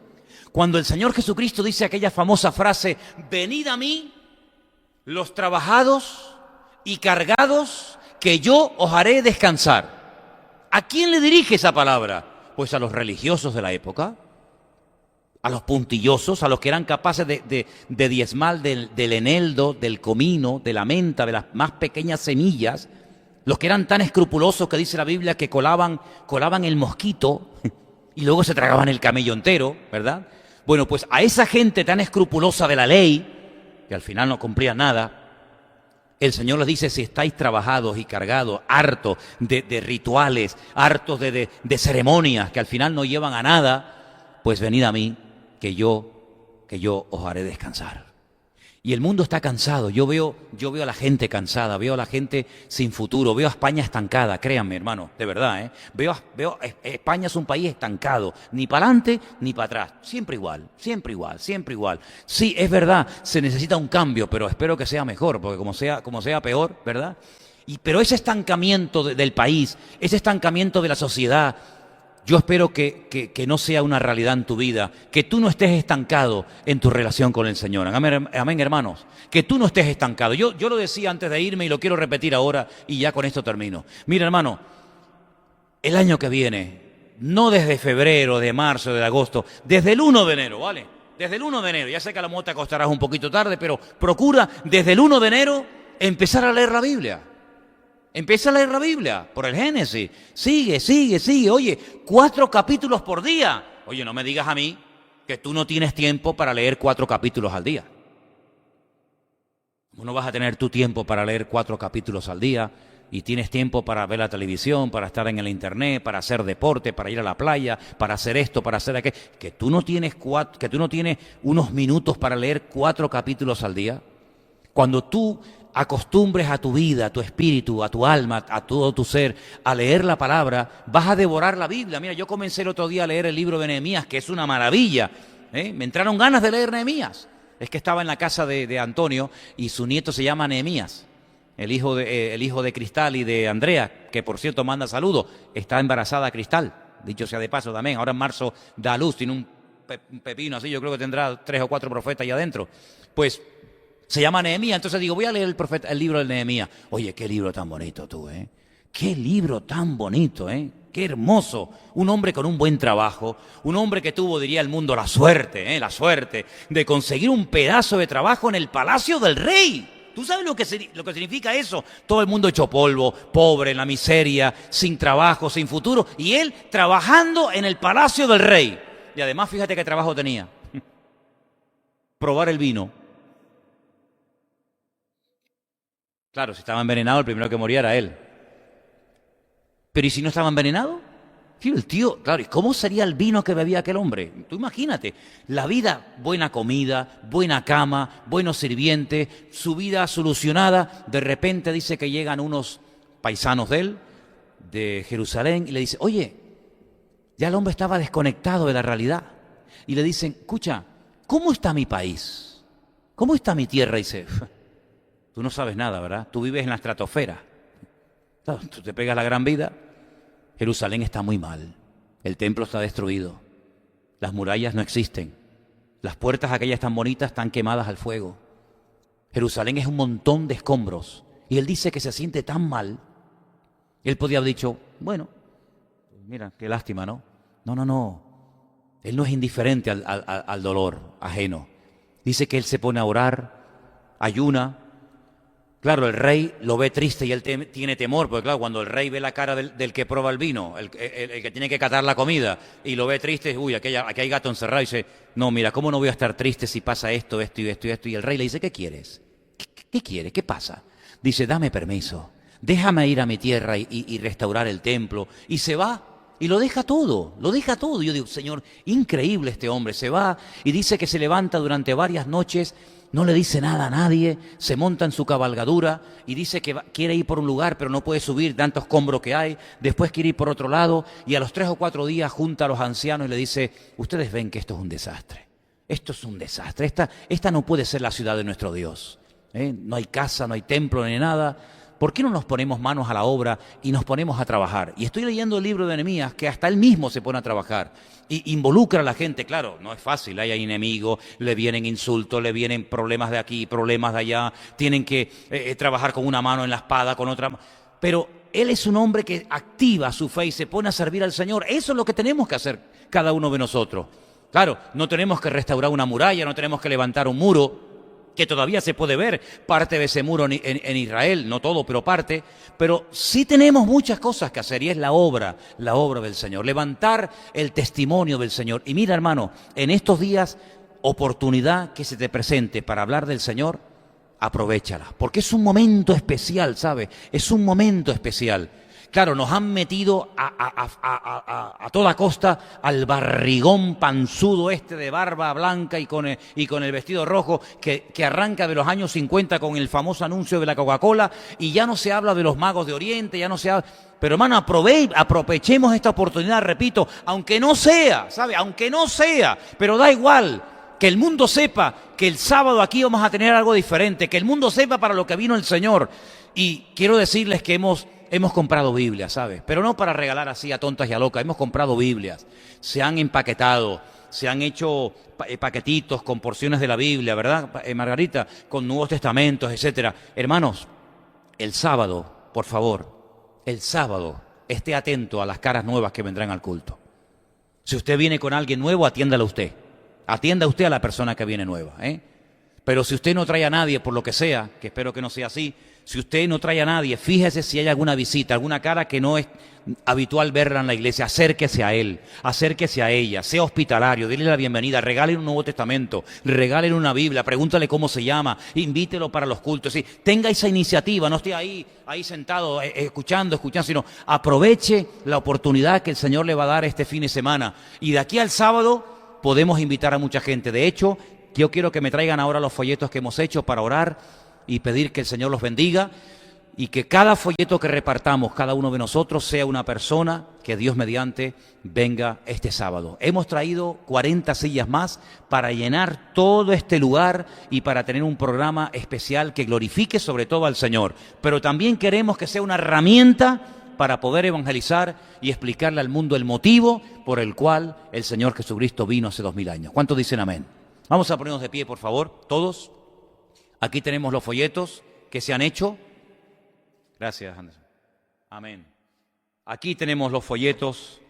Cuando el Señor Jesucristo dice aquella famosa frase, venid a mí, los trabajados y cargados, que yo os haré descansar. ¿A quién le dirige esa palabra? Pues a los religiosos de la época, a los puntillosos, a los que eran capaces de diezmar del eneldo, del comino, de la menta, de las más pequeñas semillas, los que eran tan escrupulosos que dice la Biblia que colaban el mosquito y luego se tragaban el camello entero, ¿verdad? Bueno, pues a esa gente tan escrupulosa de la ley, que al final no cumplía nada, el Señor les dice, si estáis trabajados y cargados, hartos de rituales, hartos de ceremonias que al final no llevan a nada, pues venid a mí, que yo os haré descansar. Y el mundo está cansado. Yo veo a la gente cansada, veo a la gente sin futuro, veo a España estancada, créanme, hermano, de verdad, ¿eh? España es un país estancado, ni para adelante ni para atrás, siempre igual, siempre igual, siempre igual. Sí, es verdad, se necesita un cambio, pero espero que sea mejor, porque como sea peor, ¿verdad? Pero ese estancamiento del país, ese estancamiento de la sociedad, yo espero que no sea una realidad en tu vida, que tú no estés estancado en tu relación con el Señor. Amén, hermanos. Que tú no estés estancado. Yo lo decía antes de irme y lo quiero repetir ahora y ya con esto termino. Mira, hermano, el año que viene, no desde febrero, de marzo, de agosto, desde el 1 de enero, ¿vale? Desde el 1 de enero. Ya sé que a lo mejor te acostarás un poquito tarde, pero procura desde el 1 de enero empezar a leer la Biblia. Empieza a leer la Biblia por el Génesis. Sigue. Oye, 4 capítulos por día. Oye, no me digas a mí que tú no tienes tiempo para leer 4 capítulos al día. ¿Cómo no vas a tener tu tiempo para leer 4 capítulos al día? Y tienes tiempo para ver la televisión, para estar en el internet, para hacer deporte, para ir a la playa, para hacer esto, para hacer aquello. Que tú no tienes unos minutos para leer 4 capítulos al día. Cuando tú acostumbres a tu vida, a tu espíritu, a tu alma, a todo tu ser, a leer la palabra, vas a devorar la Biblia. Mira, yo comencé el otro día a leer el libro de Nehemías, que es una maravilla. Me entraron ganas de leer Nehemías. Es que estaba en la casa de Antonio y su nieto se llama Nehemías, el hijo de Cristal y de Andrea, que por cierto manda saludos. Está embarazada Cristal, dicho sea de paso también. Ahora en marzo da a luz, tiene un pepino así, yo creo que tendrá 3 o 4 profetas ahí adentro. Pues se llama Nehemías, entonces digo, voy a leer el libro de Nehemías. Oye, qué libro tan bonito tú, ¿eh? Qué libro tan bonito, ¿eh? Qué hermoso. Un hombre con un buen trabajo, un hombre que tuvo, diría el mundo, la suerte de conseguir un pedazo de trabajo en el palacio del rey. ¿Tú sabes lo que significa eso? Todo el mundo hecho polvo, pobre, en la miseria, sin trabajo, sin futuro. Y él trabajando en el palacio del rey. Y además, fíjate qué trabajo tenía. Probar el vino. Claro, si estaba envenenado, el primero que moría era él. Pero ¿y si no estaba envenenado? Sí, el tío, claro, ¿y cómo sería el vino que bebía aquel hombre? Tú imagínate, la vida, buena comida, buena cama, buenos sirvientes, su vida solucionada. De repente dice que llegan unos paisanos de él, de Jerusalén, y le dice, oye, ya el hombre estaba desconectado de la realidad. Y le dicen, escucha, ¿cómo está mi país? ¿Cómo está mi tierra? Y dice, tú no sabes nada, ¿verdad? Tú vives en la estratosfera. Claro, tú te pegas la gran vida. Jerusalén está muy mal. El templo está destruido. Las murallas no existen. Las puertas aquellas tan bonitas están quemadas al fuego. Jerusalén es un montón de escombros. Y él dice que se siente tan mal. Él podía haber dicho, bueno, mira, qué lástima, ¿no? No. Él no es indiferente al dolor ajeno. Dice que él se pone a orar, ayuna. Claro, el rey lo ve triste y él tiene temor, porque claro, cuando el rey ve la cara del que prueba el vino, el que tiene que catar la comida, y lo ve triste, uy, aquí hay gato encerrado, y dice, no, mira, ¿cómo no voy a estar triste si pasa esto? Y el rey le dice, ¿qué quieres? ¿Qué quieres? ¿Qué pasa? Dice, dame permiso, déjame ir a mi tierra y restaurar el templo, y se va. Y lo deja todo. Yo digo, Señor, increíble este hombre. Se va y dice que se levanta durante varias noches, no le dice nada a nadie, se monta en su cabalgadura y dice que quiere ir por un lugar, pero no puede subir, tantos escombros que hay. Después quiere ir por otro lado y a los 3 o 4 días junta a los ancianos y le dice, ustedes ven que esto es un desastre. Esto es un desastre. Esta no puede ser la ciudad de nuestro Dios. No hay casa, no hay templo, ni nada. ¿Por qué no nos ponemos manos a la obra y nos ponemos a trabajar? Y estoy leyendo el libro de Nehemías, que hasta él mismo se pone a trabajar. Y involucra a la gente, claro, no es fácil, hay enemigos, le vienen insultos, le vienen problemas de aquí, problemas de allá, tienen que trabajar con una mano en la espada, con otra. Pero él es un hombre que activa su fe y se pone a servir al Señor. Eso es lo que tenemos que hacer cada uno de nosotros. Claro, no tenemos que restaurar una muralla, no tenemos que levantar un muro, que todavía se puede ver parte de ese muro en Israel, no todo, pero parte, pero sí tenemos muchas cosas que hacer y es la obra del Señor, levantar el testimonio del Señor. Y mira, hermano, en estos días, oportunidad que se te presente para hablar del Señor, aprovéchala, porque es un momento especial, ¿sabes? Es un momento especial. Claro, nos han metido a toda costa al barrigón panzudo este de barba blanca y con el vestido rojo que arranca de los años 50 con el famoso anuncio de la Coca-Cola, y ya no se habla de los magos de Oriente, ya no se habla... Pero hermano, aprovechemos esta oportunidad, repito, aunque no sea, ¿sabe? Aunque no sea, pero da igual, que el mundo sepa que el sábado aquí vamos a tener algo diferente, que el mundo sepa para lo que vino el Señor. Y quiero decirles que hemos comprado Biblias, ¿sabes? Pero no para regalar así a tontas y a locas, hemos comprado Biblias, se han empaquetado, se han hecho paquetitos con porciones de la Biblia, ¿verdad, Margarita? Con Nuevos Testamentos, etcétera. Hermanos, el sábado, por favor, el sábado, esté atento a las caras nuevas que vendrán al culto. Si usted viene con alguien nuevo, atiéndala usted. Atienda usted a la persona que viene nueva, ¿eh? Pero si usted no trae a nadie, por lo que sea, que espero que no sea así, si usted no trae a nadie, fíjese si hay alguna visita, alguna cara que no es habitual verla en la iglesia, acérquese a él, acérquese a ella, sea hospitalario, dile la bienvenida, regálele un Nuevo Testamento, regálele una Biblia, pregúntale cómo se llama, invítelo para los cultos, ¿sí? Tenga esa iniciativa, no esté ahí sentado escuchando, sino aproveche la oportunidad que el Señor le va a dar este fin de semana. Y de aquí al sábado podemos invitar a mucha gente. De hecho, yo quiero que me traigan ahora los folletos que hemos hecho para orar y pedir que el Señor los bendiga, y que cada folleto que repartamos, cada uno de nosotros, sea una persona que Dios mediante venga este sábado. Hemos traído 40 sillas más para llenar todo este lugar y para tener un programa especial que glorifique sobre todo al Señor. Pero también queremos que sea una herramienta para poder evangelizar y explicarle al mundo el motivo por el cual el Señor Jesucristo vino hace 2000 años. ¿Cuántos dicen amén? Vamos a ponernos de pie, por favor, todos. Aquí tenemos los folletos que se han hecho. Gracias, Anderson. Amén. Aquí tenemos los folletos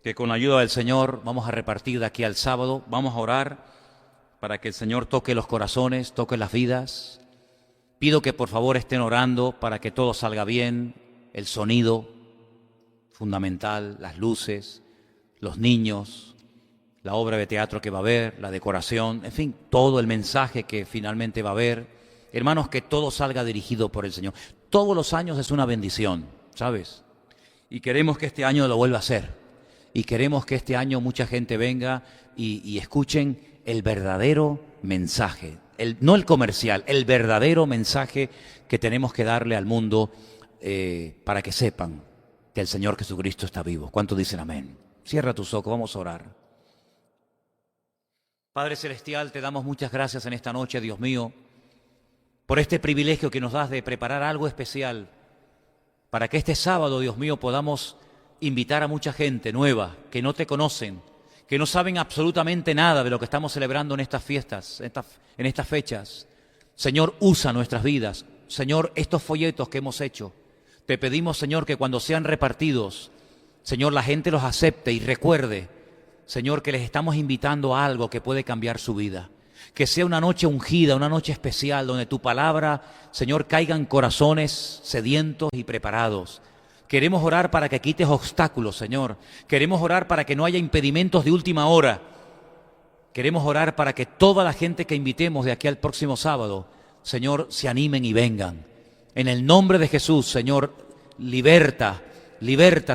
que con la ayuda del Señor vamos a repartir de aquí al sábado. Vamos a orar para que el Señor toque los corazones, toque las vidas. Pido que por favor estén orando para que todo salga bien, el sonido fundamental, las luces, los niños, la obra de teatro que va a haber, la decoración, en fin, todo el mensaje que finalmente va a haber. Hermanos, que todo salga dirigido por el Señor. Todos los años es una bendición, ¿sabes? Y queremos que este año lo vuelva a ser. Y queremos que este año mucha gente venga y escuchen el verdadero mensaje. No el comercial, el verdadero mensaje que tenemos que darle al mundo para que sepan que el Señor Jesucristo está vivo. ¿Cuántos dicen amén? Cierra tus ojos, vamos a orar. Padre Celestial, te damos muchas gracias en esta noche, Dios mío, por este privilegio que nos das de preparar algo especial para que este sábado, Dios mío, podamos invitar a mucha gente nueva que no te conocen, que no saben absolutamente nada de lo que estamos celebrando en estas fiestas, en estas fechas. Señor, usa nuestras vidas. Señor, estos folletos que hemos hecho, te pedimos, Señor, que cuando sean repartidos, Señor, la gente los acepte y recuerde, Señor, que les estamos invitando a algo que puede cambiar su vida. Que sea una noche ungida, una noche especial, donde tu palabra, Señor, caiga en corazones sedientos y preparados. Queremos orar para que quites obstáculos, Señor. Queremos orar para que no haya impedimentos de última hora. Queremos orar para que toda la gente que invitemos de aquí al próximo sábado, Señor, se animen y vengan. En el nombre de Jesús, Señor, liberta,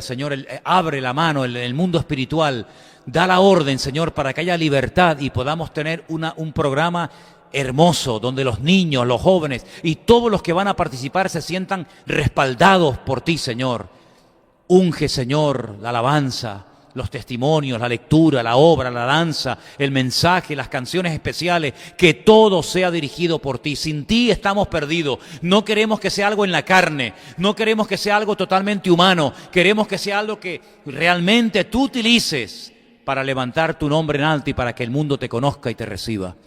Señor, abre la mano en el mundo espiritual. Da la orden, Señor, para que haya libertad y podamos tener un programa hermoso donde los niños, los jóvenes y todos los que van a participar se sientan respaldados por ti, Señor. Unge, Señor, la alabanza, los testimonios, la lectura, la obra, la danza, el mensaje, las canciones especiales, que todo sea dirigido por ti. Sin ti estamos perdidos. No queremos que sea algo en la carne, no queremos que sea algo totalmente humano, queremos que sea algo que realmente tú utilices para levantar tu nombre en alto y para que el mundo te conozca y te reciba.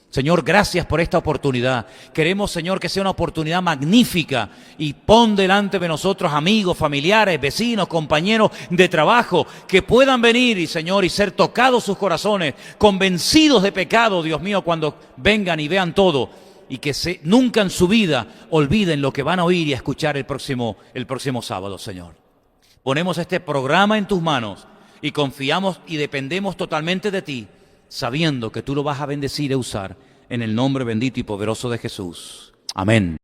Señor, gracias por esta oportunidad. Queremos, Señor, que sea una oportunidad magnífica y pon delante de nosotros amigos, familiares, vecinos, compañeros de trabajo que puedan venir y, Señor, y ser tocados sus corazones, convencidos de pecado, Dios mío, cuando vengan y vean todo, y que nunca en su vida olviden lo que van a oír y a escuchar el próximo sábado, Señor. Ponemos este programa en tus manos y confiamos y dependemos totalmente de ti, sabiendo que tú lo vas a bendecir y usar en el nombre bendito y poderoso de Jesús. Amén.